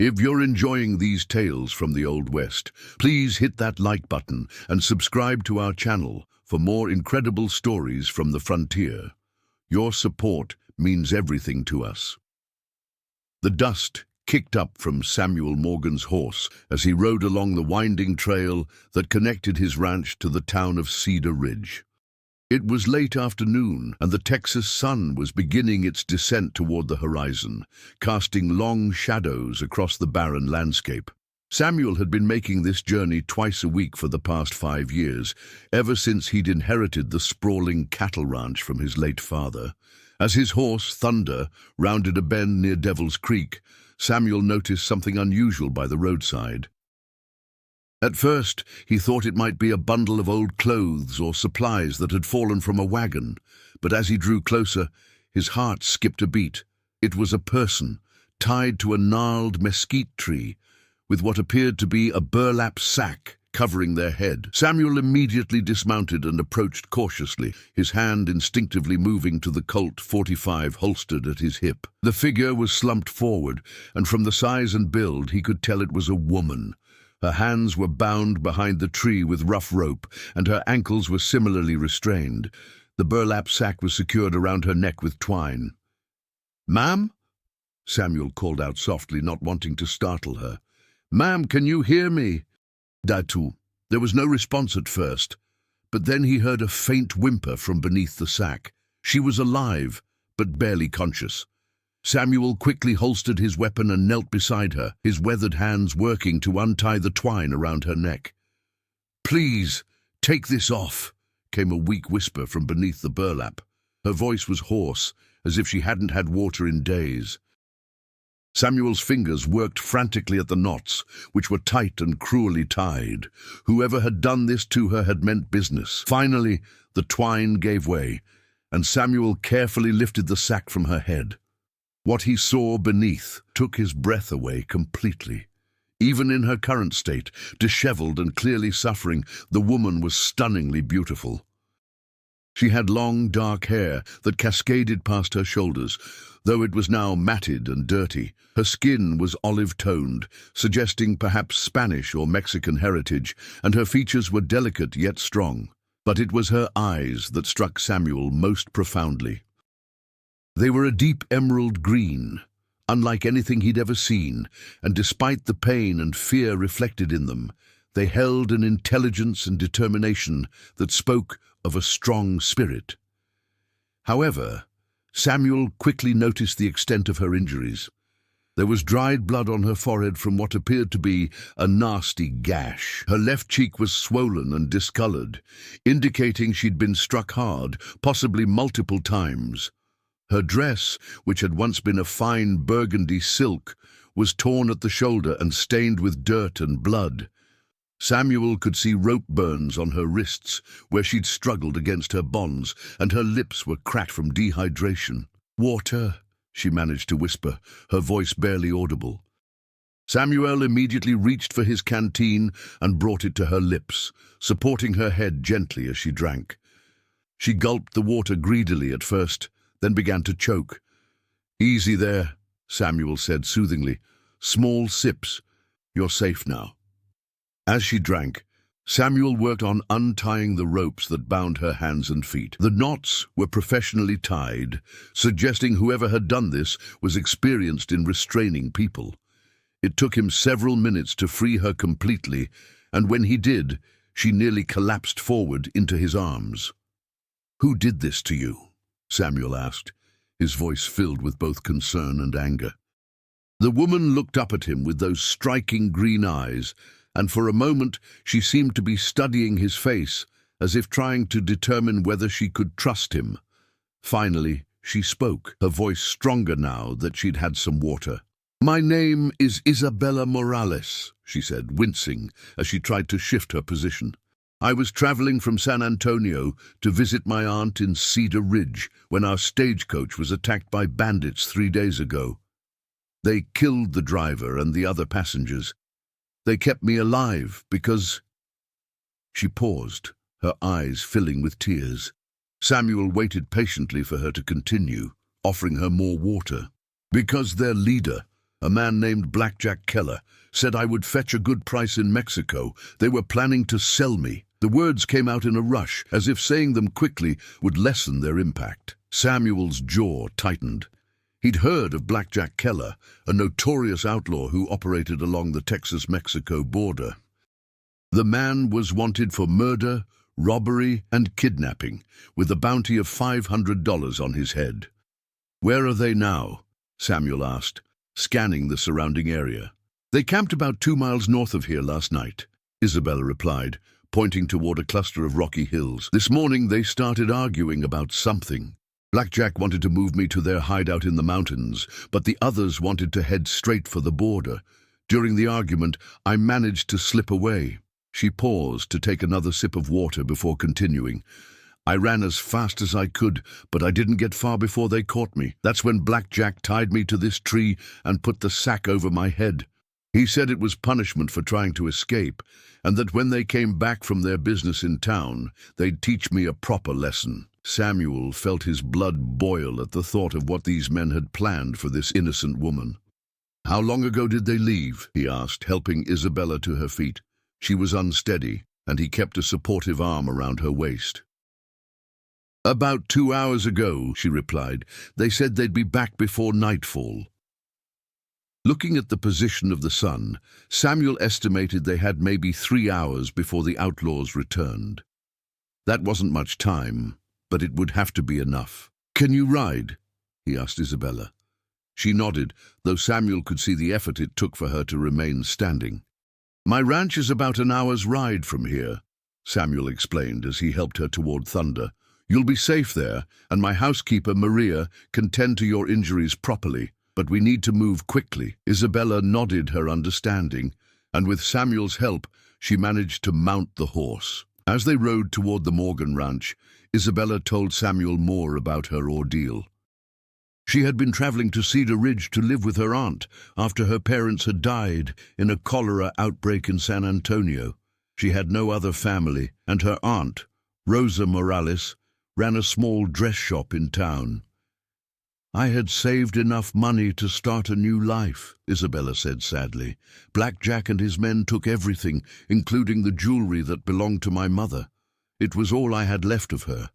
If you're enjoying these tales from the Old West, please hit that like button and subscribe to our channel for more incredible stories from the frontier. Your support means everything to us. The dust kicked up from Samuel Morgan's horse as he rode along the winding trail that connected his ranch to the town of Cedar Ridge. It was late afternoon, and the Texas sun was beginning its descent toward the horizon, casting long shadows across the barren landscape. Samuel had been making this journey twice a week for the past 5 years, ever since he'd inherited the sprawling cattle ranch from his late father. As his horse, Thunder, rounded a bend near Devil's Creek, Samuel noticed something unusual by the roadside. At first, he thought it might be a bundle of old clothes or supplies that had fallen from a wagon, but as he drew closer, his heart skipped a beat. It was a person, tied to a gnarled mesquite tree, with what appeared to be a burlap sack covering their head. Samuel immediately dismounted and approached cautiously, his hand instinctively moving to the Colt .45 holstered at his hip. The figure was slumped forward, and from the size and build he could tell it was a woman. Her hands were bound behind the tree with rough rope, and her ankles were similarly restrained. The burlap sack was secured around her neck with twine. "Ma'am?" Samuel called out softly, not wanting to startle her. "Ma'am, can you hear me?" Datu. There was no response at first, but then he heard a faint whimper from beneath the sack. She was alive, but barely conscious. Samuel quickly holstered his weapon and knelt beside her, his weathered hands working to untie the twine around her neck. "Please, take this off," came a weak whisper from beneath the burlap. Her voice was hoarse, as if she hadn't had water in days. Samuel's fingers worked frantically at the knots, which were tight and cruelly tied. Whoever had done this to her had meant business. Finally, the twine gave way, and Samuel carefully lifted the sack from her head. What he saw beneath took his breath away completely. Even in her current state, disheveled and clearly suffering, the woman was stunningly beautiful. She had long, dark hair that cascaded past her shoulders, though it was now matted and dirty. Her skin was olive-toned, suggesting perhaps Spanish or Mexican heritage, and her features were delicate yet strong. But it was her eyes that struck Samuel most profoundly. They were a deep emerald green, unlike anything he'd ever seen, and despite the pain and fear reflected in them, they held an intelligence and determination that spoke of a strong spirit. However, Samuel quickly noticed the extent of her injuries. There was dried blood on her forehead from what appeared to be a nasty gash. Her left cheek was swollen and discolored, indicating she'd been struck hard, possibly multiple times. Her dress, which had once been a fine burgundy silk, was torn at the shoulder and stained with dirt and blood. Samuel could see rope burns on her wrists, where she'd struggled against her bonds, and her lips were cracked from dehydration. "Water," she managed to whisper, her voice barely audible. Samuel immediately reached for his canteen and brought it to her lips, supporting her head gently as she drank. She gulped the water greedily at first, then began to choke. "Easy there," Samuel said soothingly. "Small sips. You're safe now." As she drank, Samuel worked on untying the ropes that bound her hands and feet. The knots were professionally tied, suggesting whoever had done this was experienced in restraining people. It took him several minutes to free her completely, and when he did, she nearly collapsed forward into his arms. "Who did this to you?" Samuel asked, his voice filled with both concern and anger. The woman looked up at him with those striking green eyes, and for a moment she seemed to be studying his face, as if trying to determine whether she could trust him. Finally, she spoke, her voice stronger now that she'd had some water. "My name is Isabella Morales," she said, wincing as she tried to shift her position. "I was traveling from San Antonio to visit my aunt in Cedar Ridge when our stagecoach was attacked by bandits 3 days ago. They killed the driver and the other passengers. They kept me alive because—" She paused, her eyes filling with tears. Samuel waited patiently for her to continue, offering her more water. "Because their leader, A man named Blackjack Keller said I would fetch a good price in Mexico. They were planning to sell me. The words came out in a rush, as if saying them quickly would lessen their impact. Samuel's jaw tightened. He'd heard of Blackjack Keller, a notorious outlaw who operated along the Texas-Mexico border. The man was wanted for murder, robbery, and kidnapping, with a bounty of $500 on his head. "Where are they now?" Samuel asked, scanning the surrounding area. "They camped about 2 miles north of here last night," Isabella replied, pointing toward a cluster of rocky hills. "This morning they started arguing about something. Blackjack wanted to move me to their hideout in the mountains, but the others wanted to head straight for the border. During the argument, I managed to slip away." She paused to take another sip of water before continuing. "I ran as fast as I could, but I didn't get far before they caught me. That's when Blackjack tied me to this tree and put the sack over my head. He said it was punishment for trying to escape, and that when they came back from their business in town, they'd teach me a proper lesson." Samuel felt his blood boil at the thought of what these men had planned for this innocent woman. "How long ago did they leave?" he asked, helping Isabella to her feet. She was unsteady, and he kept a supportive arm around her waist. "About 2 hours ago," she replied. "They said they'd be back before nightfall." Looking at the position of the sun, Samuel estimated they had maybe 3 hours before the outlaws returned. That wasn't much time, but it would have to be enough. "Can you ride?" he asked Isabella. She nodded, though Samuel could see the effort it took for her to remain standing. "My ranch is about an hour's ride from here," Samuel explained as he helped her toward Thunder. "You'll be safe there, and my housekeeper, Maria, can tend to your injuries properly, but we need to move quickly." Isabella nodded her understanding, and with Samuel's help, she managed to mount the horse. As they rode toward the Morgan Ranch, Isabella told Samuel more about her ordeal. She had been traveling to Cedar Ridge to live with her aunt after her parents had died in a cholera outbreak in San Antonio. She had no other family, and her aunt, Rosa Morales, ran a small dress shop in town. "I had saved enough money to start a new life," Isabella said sadly. "Blackjack and his men took everything, including the jewelry that belonged to my mother. It was all I had left of her."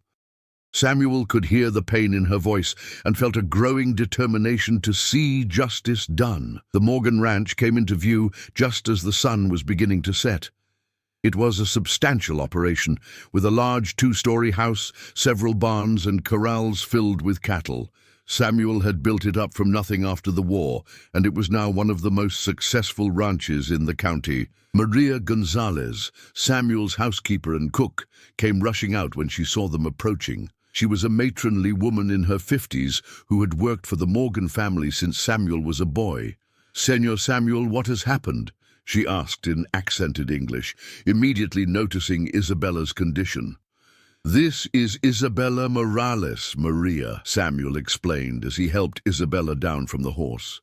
Samuel could hear the pain in her voice and felt a growing determination to see justice done. The Morgan Ranch came into view just as the sun was beginning to set. It was a substantial operation, with a large 2-story house, several barns, and corrals filled with cattle. Samuel had built it up from nothing after the war, and it was now one of the most successful ranches in the county. Maria Gonzalez, Samuel's housekeeper and cook, came rushing out when she saw them approaching. She was a matronly woman in her 50s who had worked for the Morgan family since Samuel was a boy. "Senor Samuel, what has happened?" she asked in accented English, immediately noticing Isabella's condition. "This is Isabella Morales, Maria," Samuel explained as he helped Isabella down from the horse.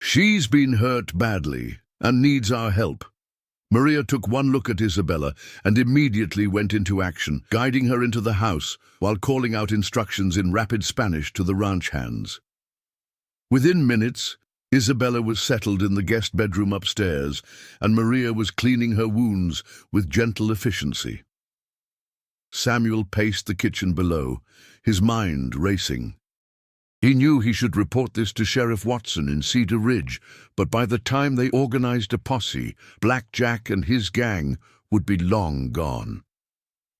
"She's been hurt badly and needs our help." Maria took one look at Isabella and immediately went into action, guiding her into the house while calling out instructions in rapid Spanish to the ranch hands. Within minutes, Isabella was settled in the guest bedroom upstairs, and Maria was cleaning her wounds with gentle efficiency. Samuel paced the kitchen below, his mind racing. He knew he should report this to Sheriff Watson in Cedar Ridge, but by the time they organized a posse, Blackjack and his gang would be long gone.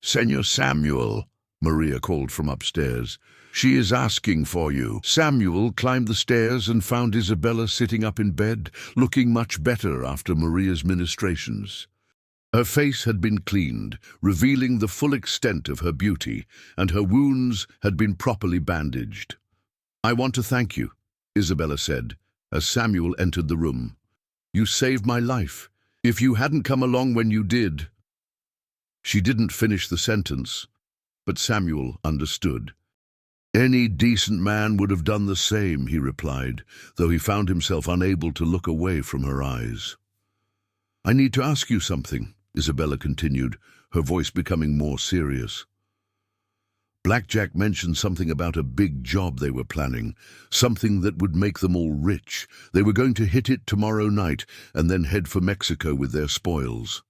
"Senor Samuel," Maria called from upstairs. "She is asking for you." Samuel climbed the stairs and found Isabella sitting up in bed, looking much better after Maria's ministrations. Her face had been cleaned, revealing the full extent of her beauty, and her wounds had been properly bandaged. "I want to thank you," Isabella said, as Samuel entered the room. "You saved my life. If you hadn't come along when you did—" She didn't finish the sentence, but Samuel understood. "Any decent man would have done the same," he replied, though he found himself unable to look away from her eyes. "I need to ask you something," Isabella continued, her voice becoming more serious. Blackjack mentioned something about a big job they were planning, something that would make them all rich. They were going to hit it tomorrow night and then head for Mexico with their spoils.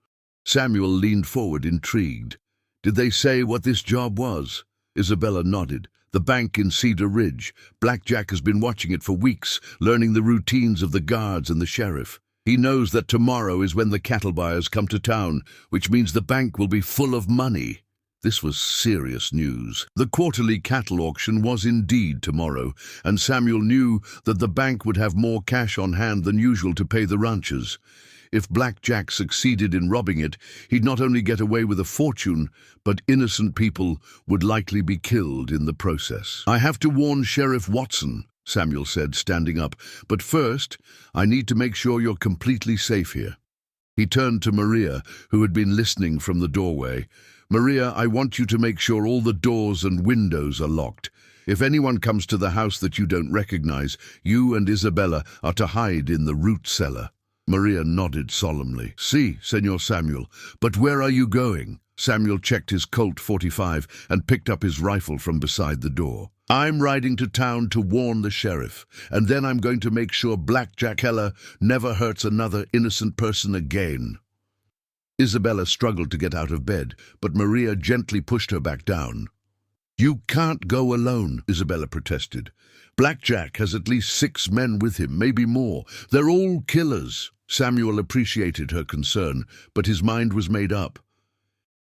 Samuel leaned forward, intrigued. Did they say what this job was? Isabella nodded. The bank in Cedar Ridge. Blackjack has been watching it for weeks, learning the routines of the guards and the sheriff. He knows that tomorrow is when the cattle buyers come to town, which means the bank will be full of money. This was serious news. The quarterly cattle auction was indeed tomorrow, and Samuel knew that the bank would have more cash on hand than usual to pay the ranchers. If Blackjack succeeded in robbing it, he'd not only get away with a fortune, but innocent people would likely be killed in the process. "I have to warn Sheriff Watson," Samuel said, standing up. "But first, I need to make sure you're completely safe here." He turned to Maria, who had been listening from the doorway. "Maria, I want you to make sure all the doors and windows are locked. If anyone comes to the house that you don't recognize, you and Isabella are to hide in the root cellar." Maria nodded solemnly. "Si, Senor Samuel. But where are you going?" Samuel checked his Colt 45 and picked up his rifle from beside the door. "I'm riding to town to warn the sheriff, and then I'm going to make sure Blackjack Keller never hurts another innocent person again." Isabella struggled to get out of bed, but Maria gently pushed her back down. "You can't go alone," Isabella protested. "Blackjack has at least 6 men with him, maybe more. They're all killers." Samuel appreciated her concern, but his mind was made up.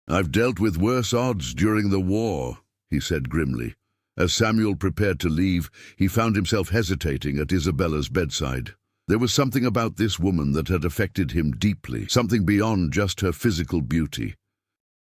"I've dealt with worse odds during the war," he said grimly. As Samuel prepared to leave, he found himself hesitating at Isabella's bedside. There was something about this woman that had affected him deeply, something beyond just her physical beauty.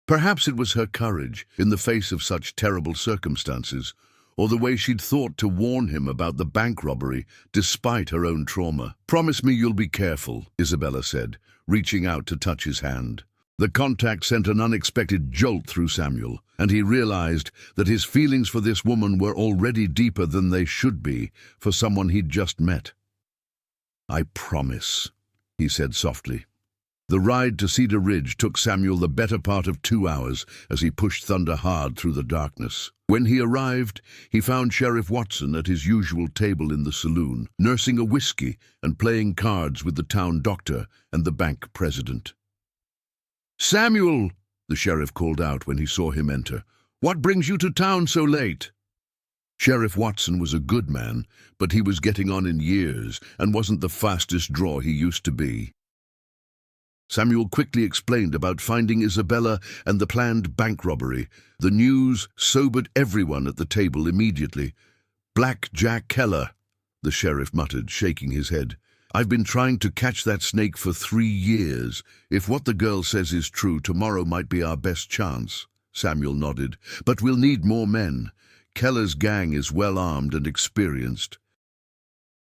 Perhaps it was her courage in the face of such terrible circumstances, or the way she'd thought to warn him about the bank robbery despite her own trauma. "Promise me you'll be careful," Isabella said, reaching out to touch his hand. The contact sent an unexpected jolt through Samuel, and he realized that his feelings for this woman were already deeper than they should be for someone he'd just met. "I promise," he said softly. The ride to Cedar Ridge took Samuel the better part of 2 hours as he pushed Thunder hard through the darkness. When he arrived, he found Sheriff Watson at his usual table in the saloon, nursing a whiskey and playing cards with the town doctor and the bank president. "Samuel," the sheriff called out when he saw him enter, "what brings you to town so late?" Sheriff Watson was a good man, but he was getting on in years and wasn't the fastest draw he used to be. Samuel quickly explained about finding Isabella and the planned bank robbery. The news sobered everyone at the table immediately. "Blackjack Keller," the sheriff muttered, shaking his head. "I've been trying to catch that snake for 3 years. If what the girl says is true, tomorrow might be our best chance." Samuel nodded. "But we'll need more men. Keller's gang is well armed and experienced."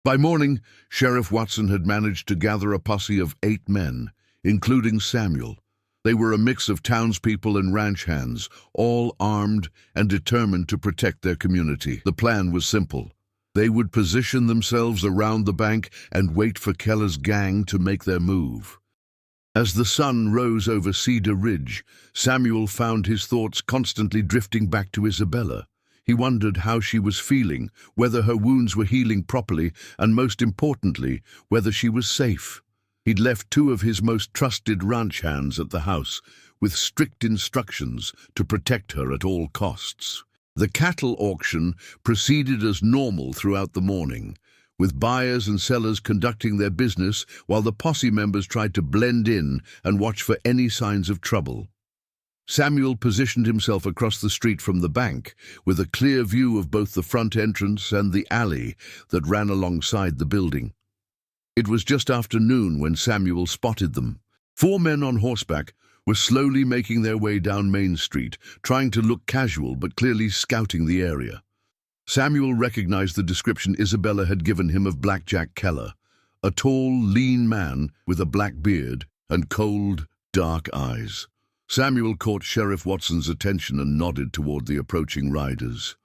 By morning, Sheriff Watson had managed to gather a posse of 8 men, including Samuel. They were a mix of townspeople and ranch hands, all armed and determined to protect their community. The plan was simple. They would position themselves around the bank and wait for Keller's gang to make their move. As the sun rose over Cedar Ridge, Samuel found his thoughts constantly drifting back to Isabella. He wondered how she was feeling, whether her wounds were healing properly, and most importantly, whether she was safe. He'd left 2 of his most trusted ranch hands at the house, with strict instructions to protect her at all costs. The cattle auction proceeded as normal throughout the morning, with buyers and sellers conducting their business while the posse members tried to blend in and watch for any signs of trouble. Samuel positioned himself across the street from the bank, with a clear view of both the front entrance and the alley that ran alongside the building. It was just after noon when Samuel spotted them. 4 men on horseback were slowly making their way down Main Street, trying to look casual but clearly scouting the area. Samuel recognized the description Isabella had given him of Blackjack Keller, a tall, lean man with a black beard and cold, dark eyes. Samuel caught Sheriff Watson's attention and nodded toward the approaching riders.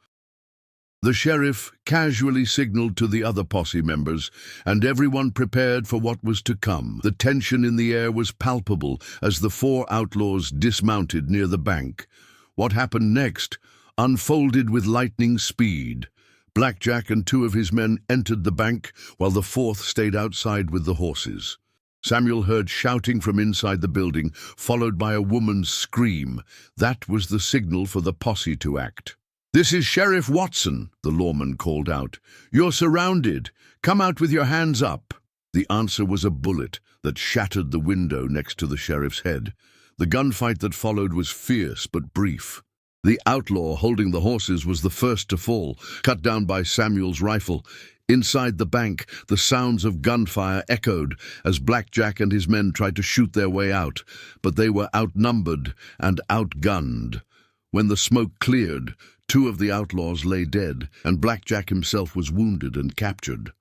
The sheriff casually signaled to the other posse members, and everyone prepared for what was to come. The tension in the air was palpable as the 4 outlaws dismounted near the bank. What happened next? unfolded with lightning speed. Blackjack and two of his men entered the bank, while the fourth stayed outside with the horses. Samuel heard shouting from inside the building, followed by a woman's scream. That was the signal for the posse to act. "This is Sheriff Watson," the lawman called out. "You're surrounded. Come out with your hands up." The answer was a bullet that shattered the window next to the sheriff's head. The gunfight that followed was fierce but brief. The outlaw holding the horses was the first to fall, cut down by Samuel's rifle. Inside the bank, the sounds of gunfire echoed as Blackjack and his men tried to shoot their way out, but they were outnumbered and outgunned. When the smoke cleared, two of the outlaws lay dead, and Blackjack himself was wounded and captured.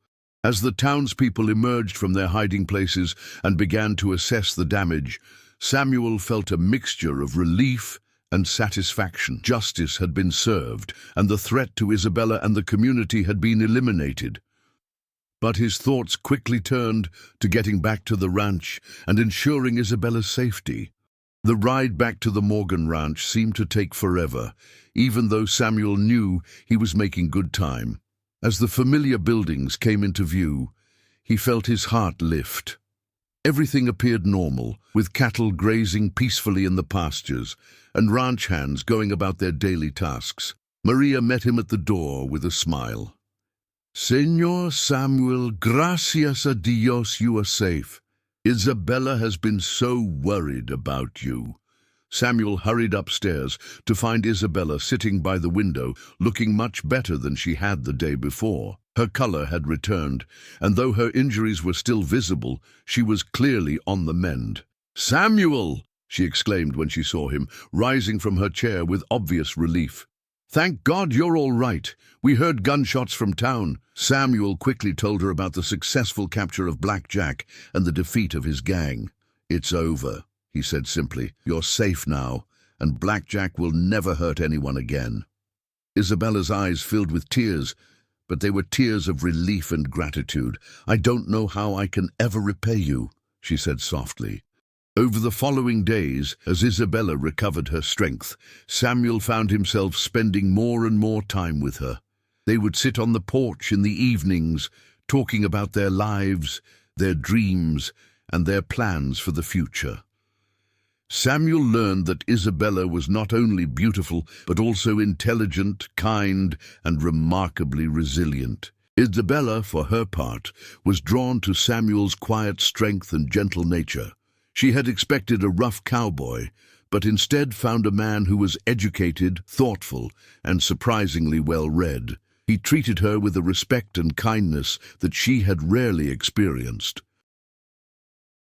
As the townspeople emerged from their hiding places and began to assess the damage, Samuel felt a mixture of relief and satisfaction. Justice had been served, and the threat to Isabella and the community had been eliminated. But his thoughts quickly turned to getting back to the ranch and ensuring Isabella's safety. The ride back to the Morgan Ranch seemed to take forever, even though Samuel knew he was making good time. As the familiar buildings came into view, he felt his heart lift. Everything appeared normal, with cattle grazing peacefully in the pastures and ranch hands going about their daily tasks. Maria met him at the door with a smile. "Señor Samuel, gracias a Dios you are safe. Isabella has been so worried about you." Samuel hurried upstairs to find Isabella sitting by the window, looking much better than she had the day before. Her color had returned, and though her injuries were still visible, she was clearly on the mend. "Samuel!" she exclaimed when she saw him, rising from her chair with obvious relief. "Thank God you're all right. We heard gunshots from town." Samuel quickly told her about the successful capture of Blackjack and the defeat of his gang. "It's over," he said simply. "You're safe now, and Blackjack will never hurt anyone again." Isabella's eyes filled with tears, but they were tears of relief and gratitude. "I don't know how I can ever repay you," she said softly. Over the following days, as Isabella recovered her strength, Samuel found himself spending more and more time with her. They would sit on the porch in the evenings, talking about their lives, their dreams, and their plans for the future. Samuel learned that Isabella was not only beautiful, but also intelligent, kind, and remarkably resilient. Isabella, for her part, was drawn to Samuel's quiet strength and gentle nature. She had expected a rough cowboy, but instead found a man who was educated, thoughtful, and surprisingly well-read. He treated her with a respect and kindness that she had rarely experienced.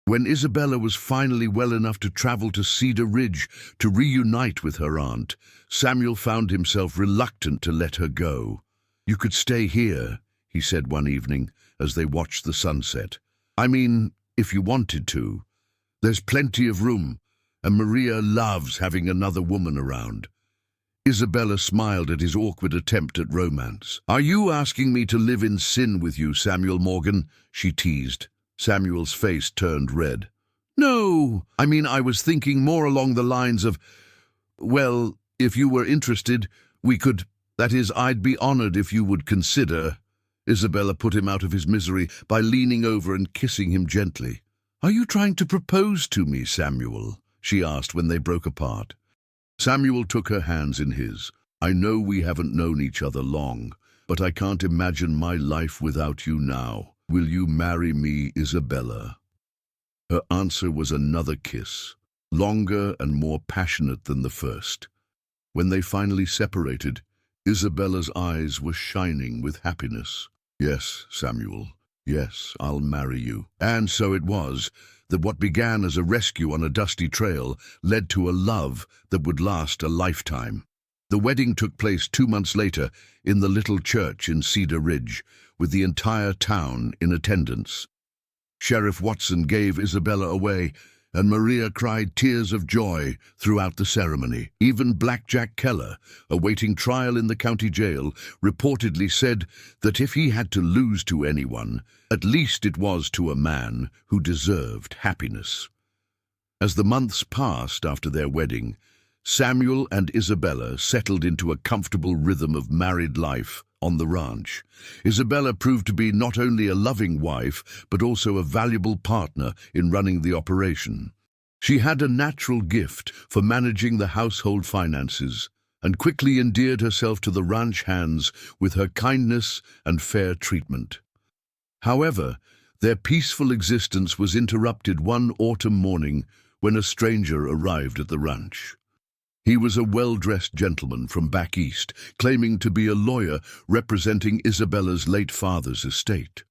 When Isabella was finally well enough to travel to Cedar Ridge to reunite with her aunt, Samuel found himself reluctant to let her go. "You could stay here," he said one evening as they watched the sunset. "I mean, if you wanted to. There's plenty of room, and Maria loves having another woman around." Isabella smiled at his awkward attempt at romance. "Are you asking me to live in sin with you, Samuel Morgan?" she teased. Samuel's face turned red. "No, I mean I was thinking more along the lines of, well, if you were interested, we could, that is, I'd be honored if you would consider." Isabella put him out of his misery by leaning over and kissing him gently. "Are you trying to propose to me, Samuel?" she asked when they broke apart. Samuel took her hands in his. "I know we haven't known each other long, but I can't imagine my life without you now. Will you marry me, Isabella?" Her answer was another kiss, longer and more passionate than the first. When they finally separated, Isabella's eyes were shining with happiness. "Yes, Samuel. Yes, I'll marry you." And so it was that what began as a rescue on a dusty trail led to a love that would last a lifetime. The wedding took place 2 months later in the little church in Cedar Ridge, with the entire town in attendance. Sheriff Watson gave Isabella away, and Maria cried tears of joy throughout the ceremony. Even Blackjack Keller, awaiting trial in the county jail, reportedly said that if he had to lose to anyone, at least it was to a man who deserved happiness. As the months passed after their wedding, Samuel and Isabella settled into a comfortable rhythm of married life on the ranch. Isabella proved to be not only a loving wife, but also a valuable partner in running the operation. She had a natural gift for managing the household finances and quickly endeared herself to the ranch hands with her kindness and fair treatment. However, their peaceful existence was interrupted one autumn morning when a stranger arrived at the ranch. He was a well-dressed gentleman from back east, claiming to be a lawyer representing Isabella's late father's estate.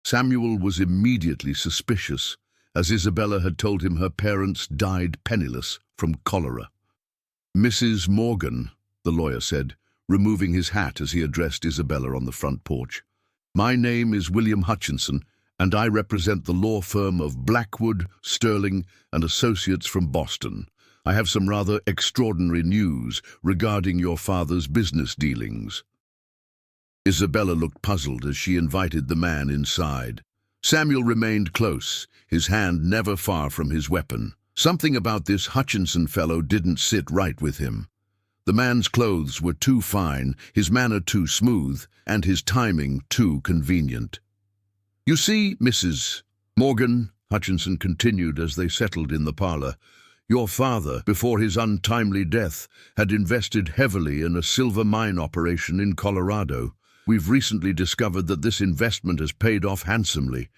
Samuel was immediately suspicious, as Isabella had told him her parents died penniless from cholera. "Mrs. Morgan," the lawyer said, removing his hat as he addressed Isabella on the front porch. "My name is William Hutchinson, and I represent the law firm of Blackwood, Sterling, and Associates from Boston. I have some rather extraordinary news regarding your father's business dealings." Isabella looked puzzled as she invited the man inside. Samuel remained close, his hand never far from his weapon. Something about this Hutchinson fellow didn't sit right with him. The man's clothes were too fine, his manner too smooth, and his timing too convenient. "You see, Mrs. Morgan," Hutchinson continued as they settled in the parlor, "your father, before his untimely death, had invested heavily in a silver mine operation in Colorado. We've recently discovered that this investment has paid off handsomely.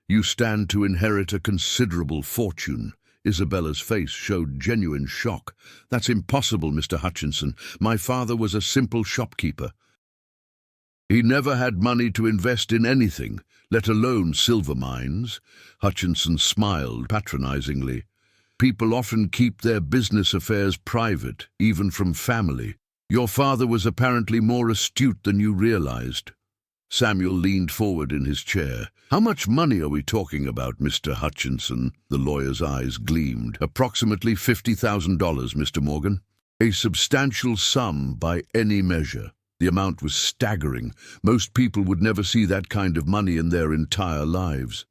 You stand to inherit a considerable fortune." Isabella's face showed genuine shock. "That's impossible, Mr. Hutchinson. My father was a simple shopkeeper. He never had money to invest in anything, let alone silver mines." Hutchinson smiled patronizingly. "People often keep their business affairs private, even from family. Your father was apparently more astute than you realized." Samuel leaned forward in his chair. "How much money are we talking about, Mr. Hutchinson?" The lawyer's eyes gleamed. "Approximately $50,000, Mr. Morgan. A substantial sum by any measure." The amount was staggering. Most people would never see that kind of money in their entire lives.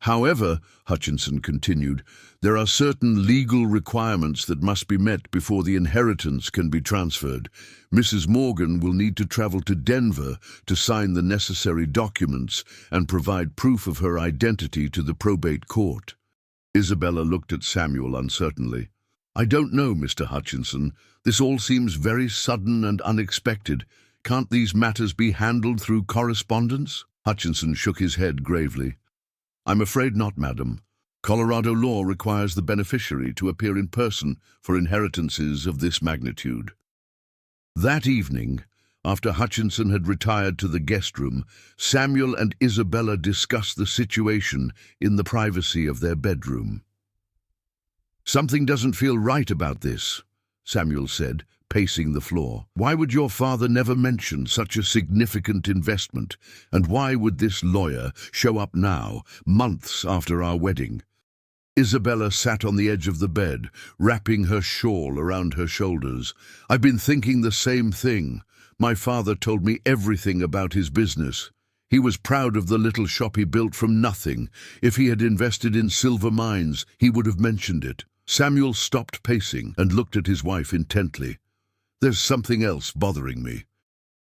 "However," Hutchinson continued, "there are certain legal requirements that must be met before the inheritance can be transferred. Mrs. Morgan will need to travel to Denver to sign the necessary documents and provide proof of her identity to the probate court." Isabella looked at Samuel uncertainly. "I don't know, Mr. Hutchinson. This all seems very sudden and unexpected. Can't these matters be handled through correspondence?" Hutchinson shook his head gravely. "I'm afraid not, madam. Colorado law requires the beneficiary to appear in person for inheritances of this magnitude." That evening, after Hutchinson had retired to the guest room, Samuel and Isabella discussed the situation in the privacy of their bedroom. "Something doesn't feel right about this," Samuel said, pacing the floor. "Why would your father never mention such a significant investment? And why would this lawyer show up now, months after our wedding?" Isabella sat on the edge of the bed, wrapping her shawl around her shoulders. "I've been thinking the same thing. My father told me everything about his business. He was proud of the little shop he built from nothing. If he had invested in silver mines, he would have mentioned it." Samuel stopped pacing and looked at his wife intently. "There's something else bothering me.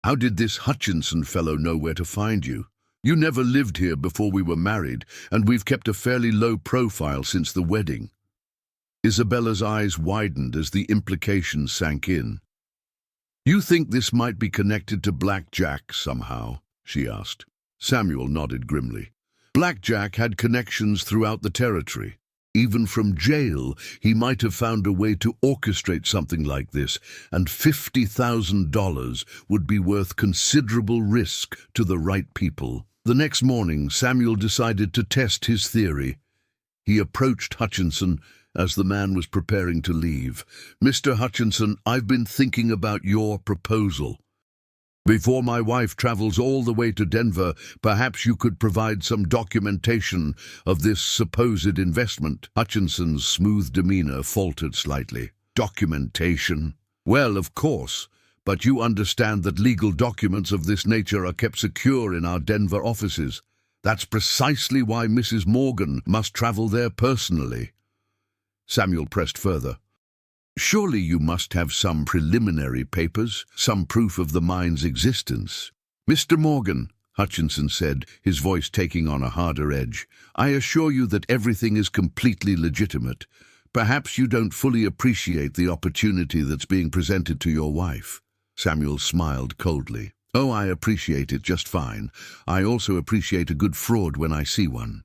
How did this Hutchinson fellow know where to find you? You never lived here before we were married, and we've kept a fairly low profile since the wedding." Isabella's eyes widened as the implication sank in. "You think this might be connected to Black Jack somehow?" she asked. Samuel nodded grimly. "Black Jack had connections throughout the territory. Even from jail, he might have found a way to orchestrate something like this, and $50,000 would be worth considerable risk to the right people." The next morning, Samuel decided to test his theory. He approached Hutchinson as the man was preparing to leave. "Mr. Hutchinson, I've been thinking about your proposal. Before my wife travels all the way to Denver, perhaps you could provide some documentation of this supposed investment." Hutchinson's smooth demeanor faltered slightly. "Documentation? Well, of course, but you understand that legal documents of this nature are kept secure in our Denver offices. That's precisely why Mrs. Morgan must travel there personally." Samuel pressed further. Surely you must have some preliminary papers, some proof of the mine's existence. Mr. Morgan, Hutchinson said, his voice taking on a harder edge, I assure you that everything is completely legitimate. Perhaps you don't fully appreciate the opportunity that's being presented to your wife. Samuel smiled coldly. Oh, I appreciate it just fine. I also appreciate a good fraud when I see one.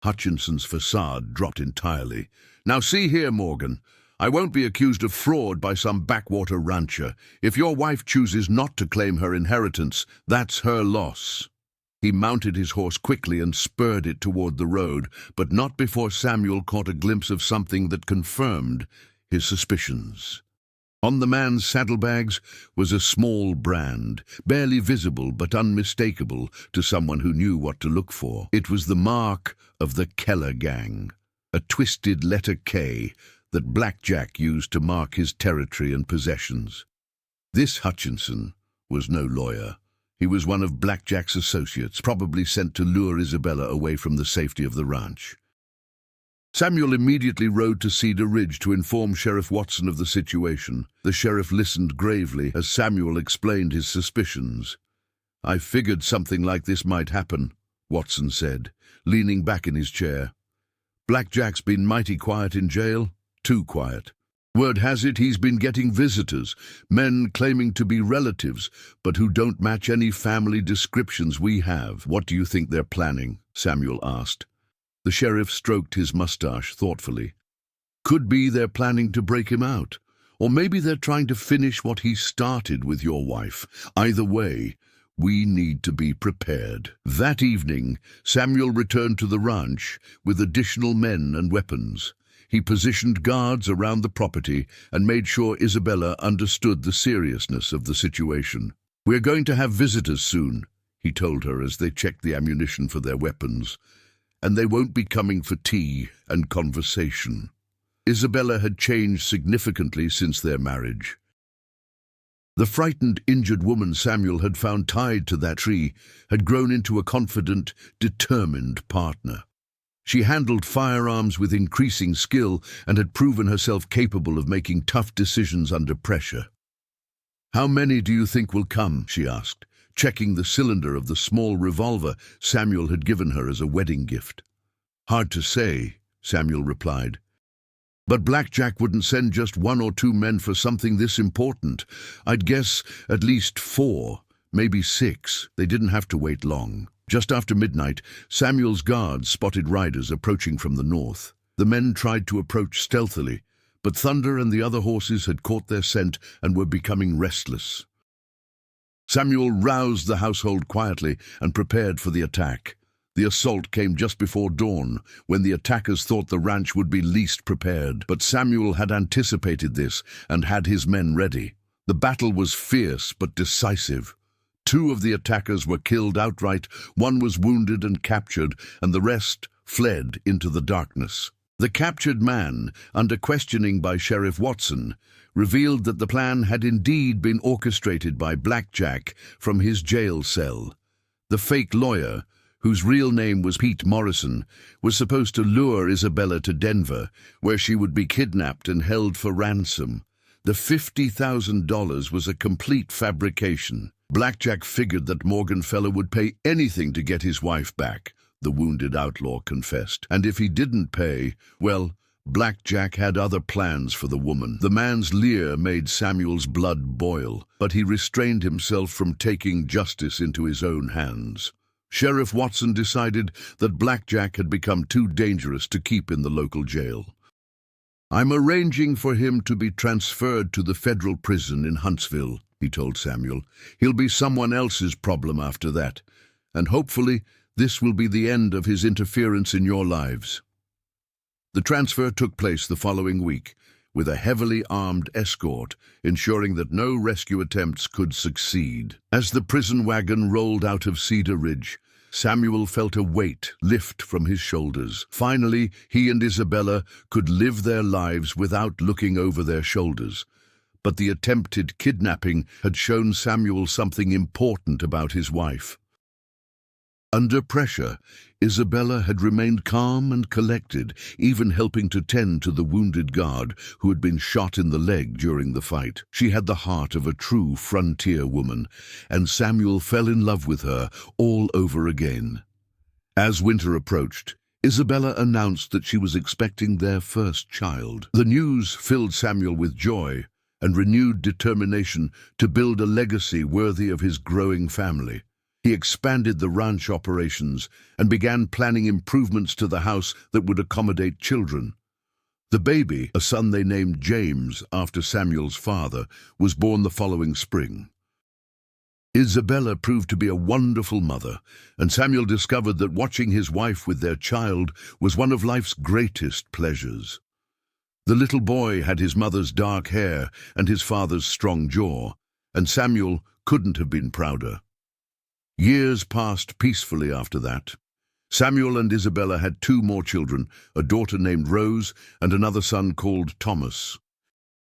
Hutchinson's facade dropped entirely. Now see here, Morgan. I won't be accused of fraud by some backwater rancher. If your wife chooses not to claim her inheritance, that's her loss. He mounted his horse quickly and spurred it toward the road, but not before Samuel caught a glimpse of something that confirmed his suspicions. On the man's saddlebags was a small brand, barely visible but unmistakable to someone who knew what to look for. It was the mark of the Keller gang, a twisted letter K that Blackjack used to mark his territory and possessions. This Hutchinson was no lawyer. He was one of Blackjack's associates, probably sent to lure Isabella away from the safety of the ranch. Samuel immediately rode to Cedar Ridge to inform Sheriff Watson of the situation. The sheriff listened gravely as Samuel explained his suspicions. I figured something like this might happen, Watson said, leaning back in his chair. Blackjack's been mighty quiet in jail, too quiet. Word has it he's been getting visitors, men claiming to be relatives, but who don't match any family descriptions we have. What do you think they're planning? Samuel asked. The sheriff stroked his mustache thoughtfully. Could be they're planning to break him out, or maybe they're trying to finish what he started with your wife. Either way, we need to be prepared. That evening, Samuel returned to the ranch with additional men and weapons. He positioned guards around the property and made sure Isabella understood the seriousness of the situation. We're going to have visitors soon, he told her as they checked the ammunition for their weapons. And they won't be coming for tea and conversation. Isabella had changed significantly since their marriage. The frightened, injured woman Samuel had found tied to that tree had grown into a confident, determined partner. She handled firearms with increasing skill and had proven herself capable of making tough decisions under pressure. How many do you think will come? She asked, checking the cylinder of the small revolver Samuel had given her as a wedding gift. Hard to say, Samuel replied. But Blackjack wouldn't send just 1 or 2 men for something this important. I'd guess at least 4, maybe 6. They didn't have to wait long. Just after midnight, Samuel's guards spotted riders approaching from the north. The men tried to approach stealthily, but Thunder and the other horses had caught their scent and were becoming restless. Samuel roused the household quietly and prepared for the attack. The assault came just before dawn, when the attackers thought the ranch would be least prepared. But Samuel had anticipated this and had his men ready. The battle was fierce but decisive. 2 of the attackers were killed outright, 1 was wounded and captured, and the rest fled into the darkness. The captured man, under questioning by Sheriff Watson, revealed that the plan had indeed been orchestrated by Blackjack from his jail cell. The fake lawyer, whose real name was Pete Morrison, was supposed to lure Isabella to Denver, where she would be kidnapped and held for ransom. The $50,000 was a complete fabrication. Blackjack figured that Morganfellow would pay anything to get his wife back, the wounded outlaw confessed. And if he didn't pay, well, Blackjack had other plans for the woman. The man's leer made Samuel's blood boil, but he restrained himself from taking justice into his own hands. Sheriff Watson decided that Blackjack had become too dangerous to keep in the local jail. I'm arranging for him to be transferred to the federal prison in Huntsville, he told Samuel. He'll be someone else's problem after that, and hopefully this will be the end of his interference in your lives. The transfer took place the following week, with a heavily armed escort, ensuring that no rescue attempts could succeed. As the prison wagon rolled out of Cedar Ridge, Samuel felt a weight lift from his shoulders. Finally, he and Isabella could live their lives without looking over their shoulders. But the attempted kidnapping had shown Samuel something important about his wife. Under pressure, Isabella had remained calm and collected, even helping to tend to the wounded guard who had been shot in the leg during the fight. She had the heart of a true frontier woman, and Samuel fell in love with her all over again. As winter approached, Isabella announced that she was expecting their first child. The news filled Samuel with joy and renewed determination to build a legacy worthy of his growing family. He expanded the ranch operations and began planning improvements to the house that would accommodate children. The baby, a son they named James after Samuel's father, was born the following spring. Isabella proved to be a wonderful mother, and Samuel discovered that watching his wife with their child was one of life's greatest pleasures. The little boy had his mother's dark hair and his father's strong jaw, and Samuel couldn't have been prouder. Years passed peacefully after that. Samuel and Isabella had 2 more children, a daughter named Rose and another son called Thomas.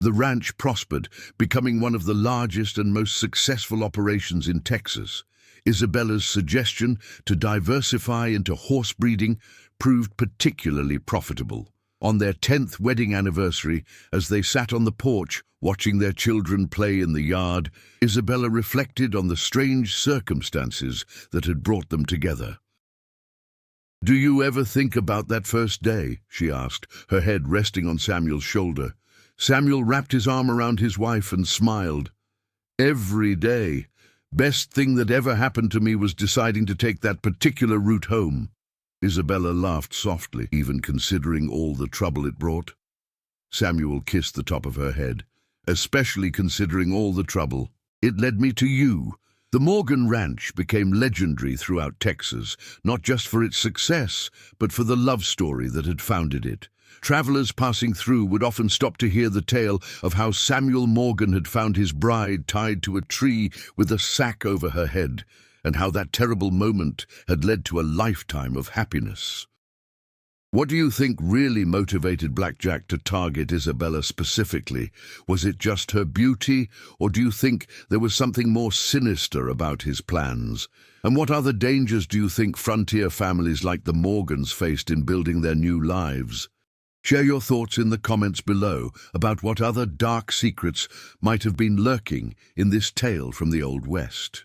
The ranch prospered, becoming one of the largest and most successful operations in Texas. Isabella's suggestion to diversify into horse breeding proved particularly profitable. On their 10th wedding anniversary, as they sat on the porch watching their children play in the yard, Isabella reflected on the strange circumstances that had brought them together. "Do you ever think about that first day?" she asked, her head resting on Samuel's shoulder. Samuel wrapped his arm around his wife and smiled. "Every day. Best thing that ever happened to me was deciding to take that particular route home." Isabella laughed softly, even considering all the trouble it brought. Samuel kissed the top of her head. "Especially considering all the trouble. It led me to you." The Morgan Ranch became legendary throughout Texas, not just for its success, but for the love story that had founded it. Travelers passing through would often stop to hear the tale of how Samuel Morgan had found his bride tied to a tree with a sack over her head, and how that terrible moment had led to a lifetime of happiness. What do you think really motivated Blackjack to target Isabella specifically? Was it just her beauty, or do you think there was something more sinister about his plans? And what other dangers do you think frontier families like the Morgans faced in building their new lives? Share your thoughts in the comments below about what other dark secrets might have been lurking in this tale from the Old West.